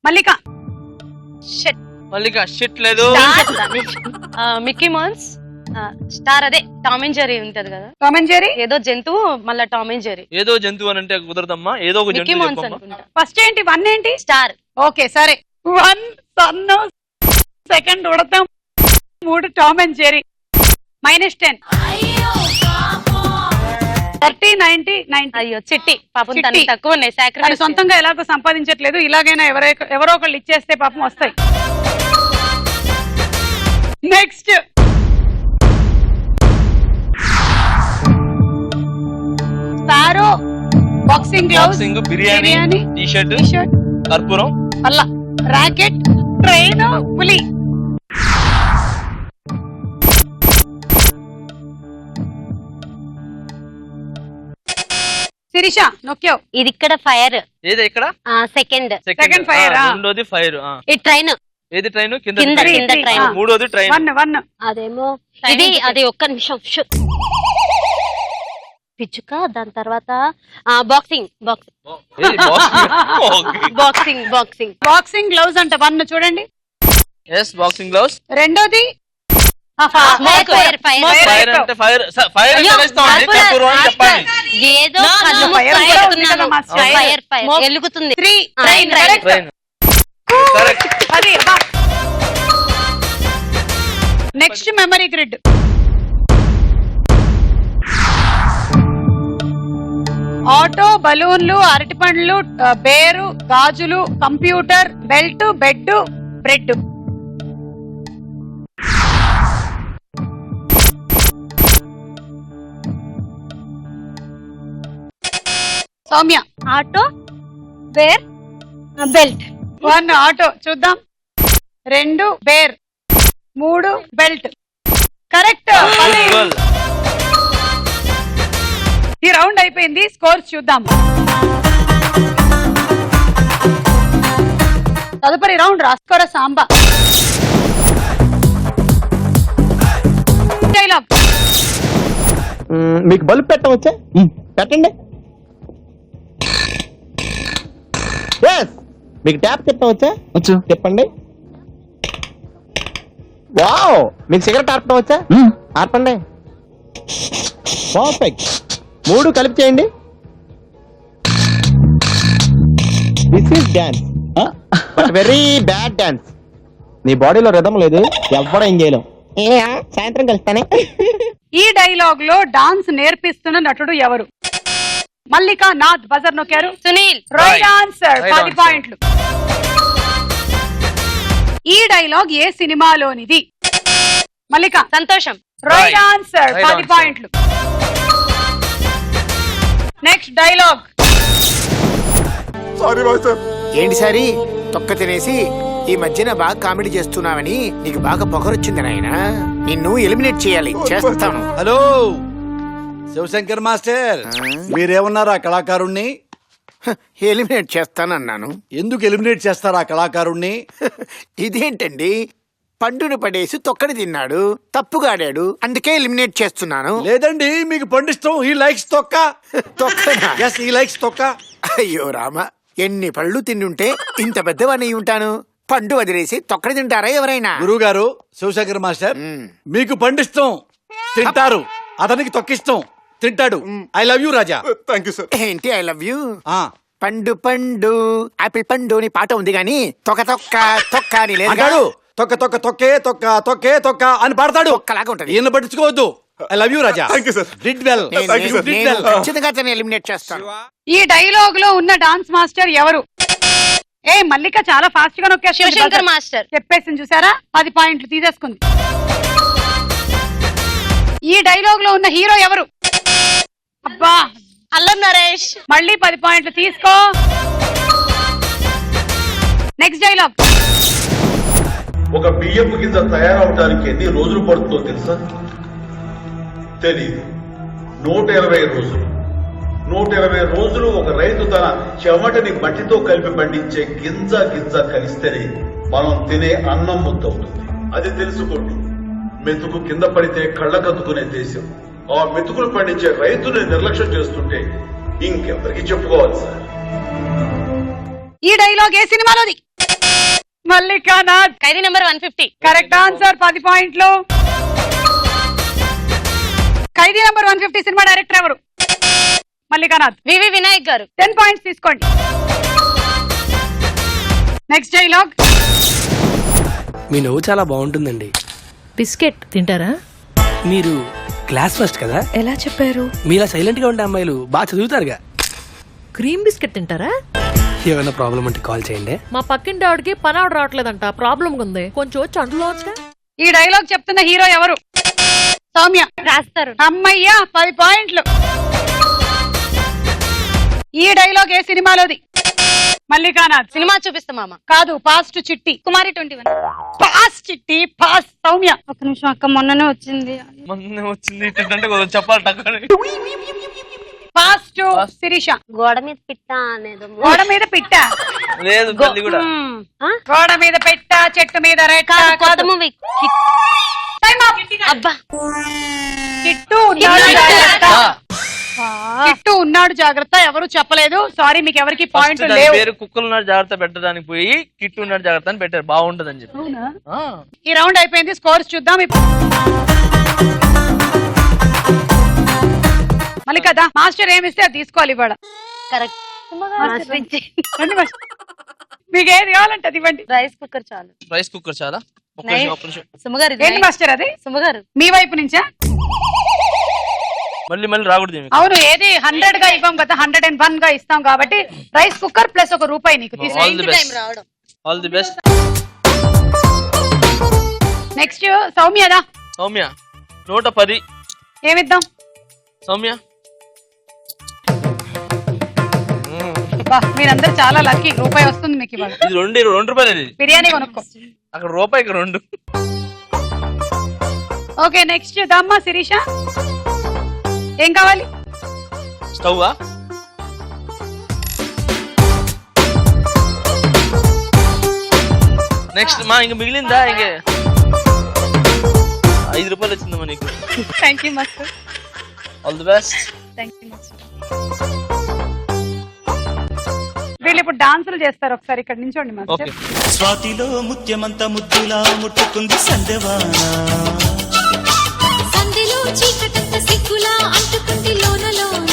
B: Mallika
G: Mallika షిట్ లేదు.
E: మిక్కీ మౌస్, స్టార్ అదే టామ్ అండ్ జెర్రీ ఉంటది కదా.
B: టామ్ అండ్ జెర్రీ
E: ఏదో జంతువు, మళ్ళా టామ్ అండ్ జెర్రీ.
G: ఏదో జంతువు అని అంటే కుదరదమ్మా, ఏదో ఒక
E: మిక్కీ
G: జంతువు
E: మౌస్
G: చెప్పమ్మా.
E: అనుకుంటా.
B: ఫస్ట్ ఏంటి? 1 ఏంటి?
E: స్టార్.
B: ఓకే సరే. 1 సన్ను, సెకండ్ ఉడతాం, 3 టామ్ అండ్ జెర్రీ. -10. 30, 90, 90.
E: అయ్యో చిట్టి పాపం
B: చిట్టి.
E: తనకి తక్కువ ఉన్నాయి.
B: అది
E: సాక్రిఫైస్
B: సొంతంగా ఎలాగో సంపాదించట్లేదు, ఇలాగైనా ఎవరో ఒకళ్ళు ఇచ్చేస్తే పాపం వస్తాయి. Next sparrow, boxing gloves,
G: boxing, biryani, T shirt, కర్పూరం,
B: అల్లా, రాకెట్, ట్రైన్, పులి. శిరీష నొక్కావు.
C: ఇది ఇక్కడ ఫైర్.
G: ఏది ఇక్కడ?
C: సెకండ్.
B: Second fire,
G: రెండోది ఫైర్.
C: ఈ ట్రైన్.
G: ఏది ట్రైన్?
C: కింద
G: కింద
C: ట్రైన్.
G: మూడోది ట్రైన్.
B: 1.
C: అదేమో ఇది. అది ఒక్క నిమిషం. పిచ్చుక. దాని తర్వాత బాక్సింగ్. బాక్సింగ్.
B: బాక్సింగ్ గ్లౌస్ అంట. 1 చూడండి.
G: Boxing gloves.
B: రెండోది
C: ఫైర్.
G: ఫైర్ అంటే ఫైర్ కర్పూరం అని చెప్పాలి.
C: ఏదో
B: కళ్ళు మూసుకొని చెప్తున్నాను.
C: ఫైర్ వెలుగుతుంది.
B: 3
C: ట్రైన్.
G: ట్రైన్. కరెక్ట్.
B: అది నెక్స్ట్ మెమరీ గ్రిడ్. ఆటో, బలూన్లు, అరటిపండ్లు, బేరు, గాజులు, computer, belt, bed, bread. Soumya.
D: Auto, pear, belt.
B: 1 auto చూద్దాం, 2 బేర్, 3 బెల్ట్. కరెక్ట్. ఈ రౌండ్ అయిపోయింది. స్కోర్స్ చూద్దాం. తదుపరి రౌండ్ రాస్కోర సాంబా. డైలాగ్.
I: మీకు బల్బ్ పెట్టవచ్చా? పెట్టండి. మీకు ట్యాప్ తిప్పవచ్చా? వచ్చు. తిప్పండి. వావ్. మీకు సిగరెట్ ఆర్పడం వచ్చా? ఆర్పండి. పర్ఫెక్ట్. 3 కలిపి చేయండి. This is dance. Very bad dance. నీ బాడీలో రిథం లేదు, ఎవ్వడం ఏం చేయలేం. సాయంత్రం కలుస్తానే.
B: ఈ డైలాగ్ లో డాన్స్ నేర్పిస్తున్న నటుడు ఎవరు? మల్లికా నాథ్ బజర్ నొక్కారు.
E: Sunil.
B: Right answer.
G: Right
B: 10
G: answer.
B: పాయింట్లు. ఈ డైలాగ్ ఏ సినిమాలోనిది? మల్లిక.
E: సంతోషం.
B: Right
G: Right.
B: Answer.
G: Right
B: 10
G: answer.
B: పాయింట్లు. Next dialogue.
J: ఏంటి సారి తొక్క తినేసి ఈ మధ్యన బాగా కామెడీ చేస్తున్నావని నీకు బాగా పొగరొచ్చింది నాయన. నిన్ను ఎలిమినేట్ చేయాలి, చేస్తాను.
H: హలో శివశంకర్ మాస్టర్, మీరేమన్నారు ఆ కళాకారుణ్ణి?
J: ఎలిమినేట్ చేస్తానన్నాను.
H: ఎందుకు ఎలిమినేట్ చేస్తారు ఆ కళాకారుణ్ణి?
J: ఇదేంటండి, పండును పడేసి తొక్కడి తిన్నాడు, తప్పుగా ఆడాడు, అందుకే ఎలిమినేట్ చేస్తున్నాను.
H: లేదండి, మీకు పండిస్తాం. ఈ లైక్స్ తొక్క.
J: తొక్కనా?
H: ఎస్, ఈ లైక్స్ తొక్క.
J: అయ్యో రామ, ఎన్ని పళ్ళు తిండుంటే ఇంత పెద్దవాణ్ణి ఉంటాను. పండు వదిలేసి తొక్కడి తింటారా ఎవరైనా?
H: గురువు గారు, శివశంకర్ మాస్టర్,
J: మ్మ్.
H: మీకు పండిస్తాం, తింటారు. అతనికి తొక్కిస్తాం, తింటాడు. ఐ లవ్ యూ రాజా.
J: ఏంటి ఐ లవ్ యూ?
H: ఆ,
J: పండు పండు ఆపిల్ పండు అని పాట ఉంది గాని తొక్క తొక్క తొక్క అని లేదు.
H: అంటాడు. తొక్క తొక్క తొక్కే తొక్క తొక్కే తొక్క అని పాడతాడు.
J: ఒక్కలాగా ఉంటది.
H: ఈయన పట్టించుకోవద్దు. I love you Raja. Did well.
J: నేను ఖచ్చితంగా అతన్ని ఎలిమినేట్ చేస్తాను.
B: ఈ డైలాగ్ లో ఉన్న డాన్స్ మాస్టర్ ఎవరు? ఏ మల్లిక చాలా ఫాస్ట్ గా నొక్కేస్తుంది.
E: శివశంకర్ మాస్టర్.
B: చెప్పేసింది చూసారా? 10 పాయింట్లు తీసేసుకుంది. ఈ డైలాగ్ లో ఉన్న హీరో ఎవరు? అబ్బా,
E: అల్లం నరేష్.
B: మళ్ళీ 10 పాయింట్లు తీసుకో. Next dialogue.
K: ఒక బియ్యపు గింజ తయారవడానికి ఎన్ని రోజులు పడుతుందో తెలుసా? తెలీదు. 120 రోజులు. 120 రోజులు ఒక రైతు తన చెమటని మట్టితో కలిపి పండించే గింజ గింజ కలిస్తేనే మనం తినే అన్నం ముద్దవుతుంది. అది తెలుసుకుంటూ మెతుకు కింద పడితే కళ్ళకద్దుకునే దేశం ఆ మెతుకులు పండించే రైతుని నిర్లక్ష్యం చేస్తుంటే ఇంకెవరికి చెప్పుకోవాలి సార్?
B: ఈ డైలాగ్ ఏ సినిమాలోది? మల్లికానాథ్.
E: ఖైదీ నెంబర్ 150.
B: Correct answer. 10 పాయింట్లు. ఖైదీ నెంబర్ 150 సినిమా డైరెక్టర్ ఎవరు? మల్లికానాథ్.
E: వివి వినాయక్ గారు.
B: 10 పాయింట్స్ తీసుకోండి. Next dialogue.
L: మీ నవ్వు చాలా బాగుంటుందండి.
M: బిస్కెట్ తింటారా?
L: మీరు క్లాస్ ఫస్ట్ కదా?
M: ఎలా చెప్పారు?
L: మీలా సైలెంట్ గా ఉండే అమ్మాయిలు బాగా చదువుతారుగా.
M: క్రీమ్ బిస్కెట్ తింటారా?
L: ఏమైనా ప్రాబ్లం అంటే కాల్ చేయండి.
M: మా పక్కింటి ఆవిడకి పని ఆవిడ రావట్లేదంట, ప్రాబ్లం ఉంది, కొంచెం వచ్చి అంటులోచ్చుగా.
B: ఈ డైలాగ్ చెప్తున్న హీరో ఎవరు? సౌమ్య.
E: రాస్తారు.
B: అమ్మయ్యా, 10 పాయింట్లు. ఈ డైలాగ్ ఏ సినిమాలోది? మల్లికానాథ్.
E: సినిమా చూపిస్తా మామ.
B: కాదు, పాస్ట్ చిట్టి.
E: కుమారి 21.
B: పాస్ట్ చిట్టి, పాస్ట్. సౌమ్య.
D: ఒక నిమిషం అక్క, మొన్ననే వచ్చింది.
G: మొన్న వచ్చింది అంటే కొంచెం చెప్పాలి టక్కని.
B: పాస్ట్ శిరీష.
C: గోడ మీద పిట్ట అనేది
B: గోడ మీద పిట్ట.
G: లేదు తల్లి కూడా.
B: గోడ మీద పెట్ట, చెట్టు మీద రెట్ట.
E: కొత్త మూవీ.
B: Time up.
E: అబ్బా,
B: కిట్టు ఉన్నాడు జాగ్రత్త. కిట్టు ఉన్నాడు జాగ్రత్త. ఎవరు చెప్పలేదు. సారీ, మీకు ఎవరికి పాయింట్
G: దాని
B: లేవు.
G: పేరు కుక్కలు ఉన్నాడు జాగ్రత్త పెట్టడానికి పోయి కిట్టు ఉన్నాడు జాగ్రత్త అని పెట్టారు. బాగుంటది అని చెప్పి.
B: అవునా? ఈ రౌండ్ అయిపోయింది. స్కోర్స్ చూద్దాం. మళ్ళీ కదా మాస్టర్ ఏమిస్తే అది తీసుకోవాలి ఇవాళ.
E: కరెక్ట్.
B: రండి మాస్టర్. మీకు ఏది కావాలంటే అది ఇవ్వండి.
E: రైస్ కుక్కర్ చాలు.
G: రైస్ కుక్కర్ చాలా. ఒక్క
E: నై-
G: నిమిషం, ఒక్క నిమిషం.
E: సుమగారు.
B: ఏంటి మాస్టర్ అది?
E: సుమగారు.
B: మీ వైపు నుంచా?
G: మళ్ళీ మళ్ళీ రాకూడదు ఏమి.
B: అవును, ఏది 100 గా ఇవ్వం కదా, 101 గా ఇస్తాం కాబట్టి రైస్ కుక్కర్ ప్లస్ ₹1 నీకు తీసుకో.
G: All the best. All the best.
B: Next సౌమ్యదా.
G: సౌమ్య 110.
B: ఏమిద్దాం?
G: సౌమ్య
B: బా, మీరందరూ చాలా లక్కీ. ₹1 వస్తుంది మీకు ఇవాళ.
G: ఇది 2 రూపాయలు. ఇది
B: బిర్యానీ కొనుక్కో.
G: అక్కడ రూపాయికి 2.
B: ఓకే, నెక్స్ట్ దమ్మా శిరీష. ఏం కావాలి?
G: స్టవ్వా? నెక్స్ట్ మా ఇంక మిగిలిందా? ఇంకే 5 రూపాయలు వచ్చిందమ్మా నీకు.
D: Thank you master.
G: All the best.
D: Thank you master.
B: వీళ్ళు ఇప్పుడు డాన్సులు చేస్తారు. ఒకసారి ఇక్కడ నించోండి మాస్టర్.
G: ఓకే.
H: స్వాతిలో ముత్యమంత ముద్దులా ముట్టుకుంది సందెవాన.
C: సందిలో చీకటంత సిగ్గులా అంటుకుంది లోన లోన.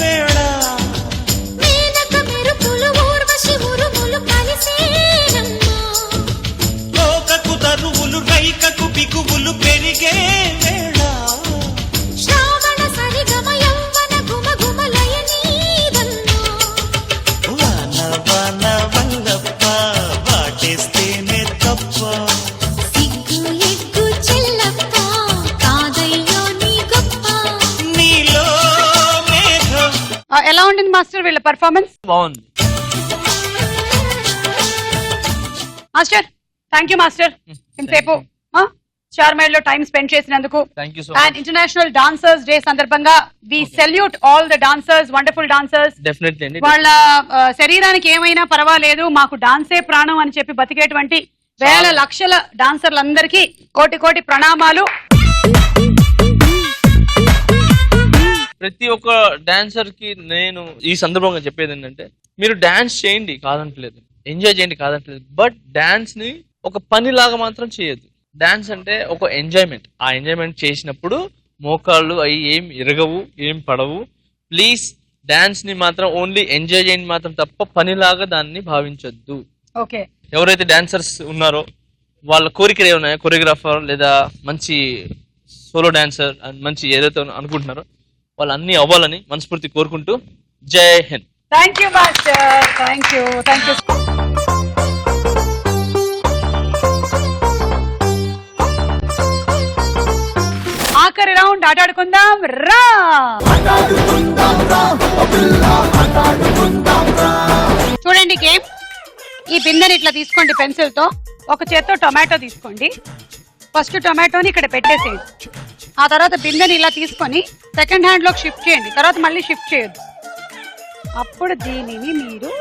N: వేళ లోకకు తరువులు రైకకు బిగువులు పెరిగే వేళ వాన వాన వల్లప్ప వాటేస్తేనే తప్ప నీలో మేఘం.
B: ఎలా ఉండింది మాస్టర్ వీళ్ళ పర్ఫార్మెన్స్?
G: బాగుంది
B: మాస్టర్. థ్యాంక్ యూ మాస్టర్, ఇంతసేపు చార్మైల్ లో టైం స్పెండ్ చేసినందుకు.
G: Thank you so
B: and international dancers day సందర్భంగా we salute all the dancers, wonderful dancers.
G: Definitely అండి.
B: వాళ్ళ శరీరానికి ఏమైనా పర్వాలేదు, మాకు డాన్సే ప్రాణం అని చెప్పి బతికేటువంటి వేల లక్షల డాన్సర్లందరికీ కోటి కోటి ప్రణామాలు.
G: ప్రతి ఒక్క డాన్సర్ కి నేను ఈ సందర్భంగా చెప్పేది ఏంటంటే, మీరు డాన్స్ చేయండి కాదంటలేదు, ఎంజాయ్ చేయండి కాదంటలేదు, బట్ డాన్స్ ని ఒక పనిలాగా మాత్రం చేయొద్దు. డాన్స్ అంటే ఒక ఎంజాయ్మెంట్. ఆ ఎంజాయ్మెంట్ చేసినప్పుడు మోకాళ్ళు అవి ఏం ఇరగవు, ఏం పడవు. ప్లీజ్ డాన్స్ ని మాత్రం ఓన్లీ ఎంజాయ్ చేయండి మాత్రం తప్ప పనిలాగా దాన్ని భావించొద్దు.
B: ఓకే,
G: ఎవరైతే డాన్సర్స్ ఉన్నారో వాళ్ళ కోరికలు ఏమున్నాయో, కొరియోగ్రాఫర్ లేదా మంచి సోలో డాన్సర్ అండ్ మంచి ఏదైతే అనుకుంటున్నారో వాళ్ళు అన్ని అవ్వాలని మనస్ఫూర్తి కోరుకుంటూ జై Hind.
B: Thank you master, thank you, thank you. ఆఖరి రౌండ్ ఆటాడుకుందాం రా. చూడండి గేమ్. ఈ బిందెని ఇట్లా తీసుకోండి పెన్సిల్ తో. ఒక చేత్తో టొమాటో తీసుకోండి. ఫస్ట్ టొమాటోని ఇక్కడ పెట్టేసేయండి. ఆ తర్వాత బిందెని ఇలా తీసుకొని సెకండ్ హ్యాండ్ లోకి షిఫ్ట్ చేయండి. తర్వాత మళ్ళీ షిఫ్ట్ చేయొద్దు. అప్పుడు దీనిని మీరు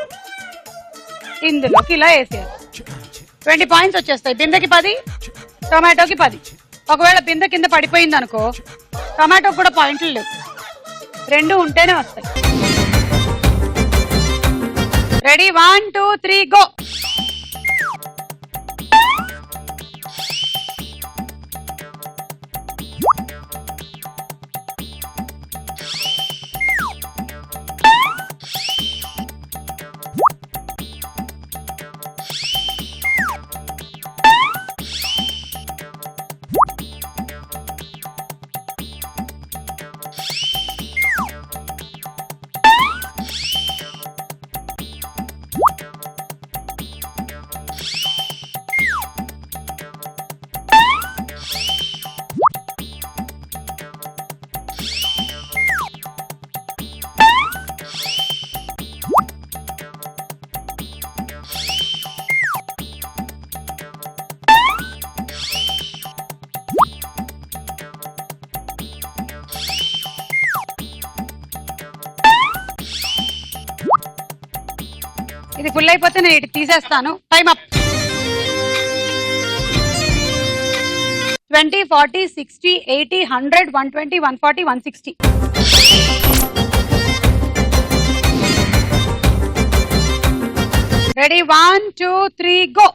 B: ఇందులోకి ఇలా వేసేయాలి. 20 పాయింట్స్ వచ్చేస్తాయి. బిందెకి 10, టొమాటోకి 10. ఒకవేళ బిందె కింద పడిపోయింది అనుకో, టొమాటో కూడా పాయింట్లు లేవు, రెండు ఉంటేనే వస్తాయి. Ready, 1 2 3 go. ఇది ఫుల్ అయిపోతే నేను ఇటు తీసేస్తాను. Time up. 20 40 60 80 100 120 140 160. Ready, 1 2 3 go.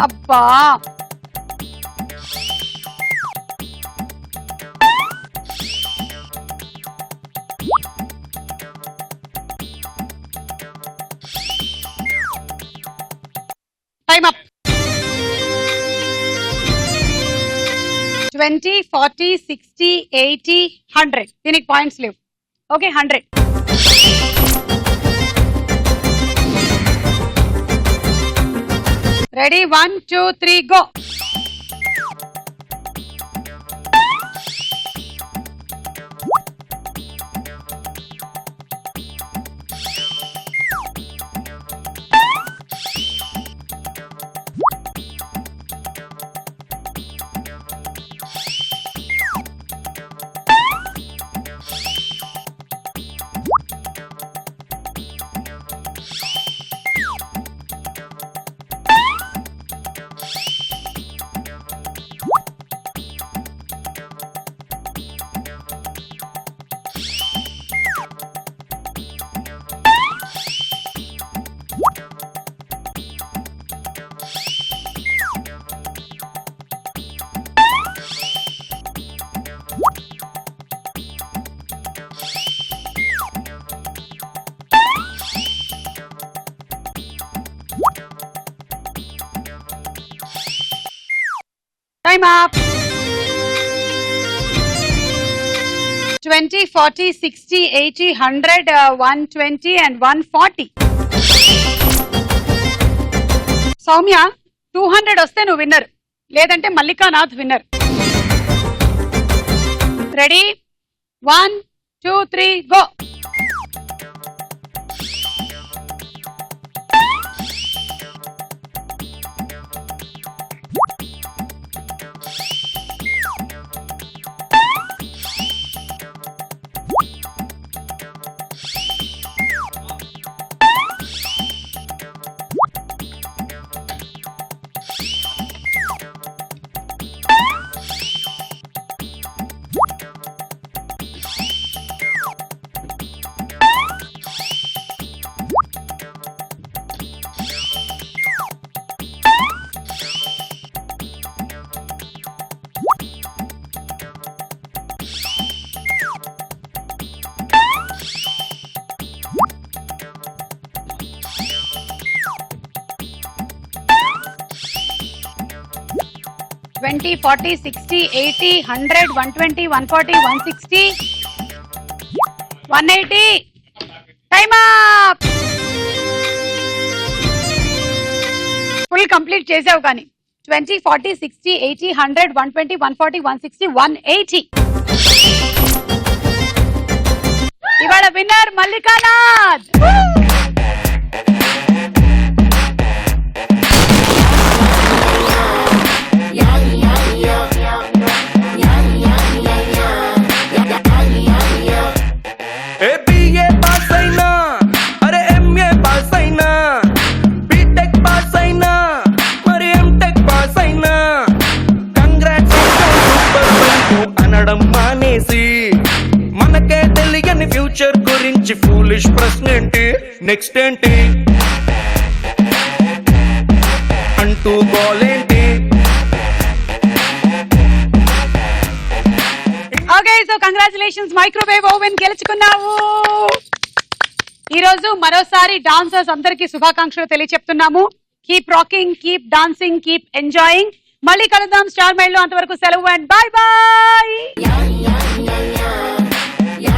B: అబ్బా, టైం అప్. 20 40 60 80 100. దీనికి పాయింట్స్ లేవు. Okay, 100. Ready, 1 2 3 go. Time up. 20, 40, 60, 80, 100, 120 and 140. Soumya 200 వస్తే నువ్వు విన్నర్, లేదంటే Mallikanath winner. Ready? 1, 2, 3 go. Twenty, 40, 60, 80, 100, 120, 140, 160, 180. Time up. Full complete చేసావు కానీ. 20, 40, 60, 80, 100, 120, 140, 160, 180. ఇవాళ విన్నర్ మల్లికానాథ్.
N: మనకే తెలియని ఫ్యూచర్ గురించి ఫూలిష్ ప్రశ్న ఏంటి, నెక్స్ట్ ఏంటి అంటూ గోలేంటి.
B: Okay, so congratulations, microwave oven గెలుచుకున్నావు. ఈ రోజు మరోసారి డాన్సర్స్ అందరికీ శుభాకాంక్షలు తెలియచెప్తున్నాము. Keep rocking, keep dancing, keep enjoying. మళ్ళీ కలుద్దాం స్టార్ మైల్ లో. అంతవరకు సెలవు అండ్ బాయ్ బాయ్.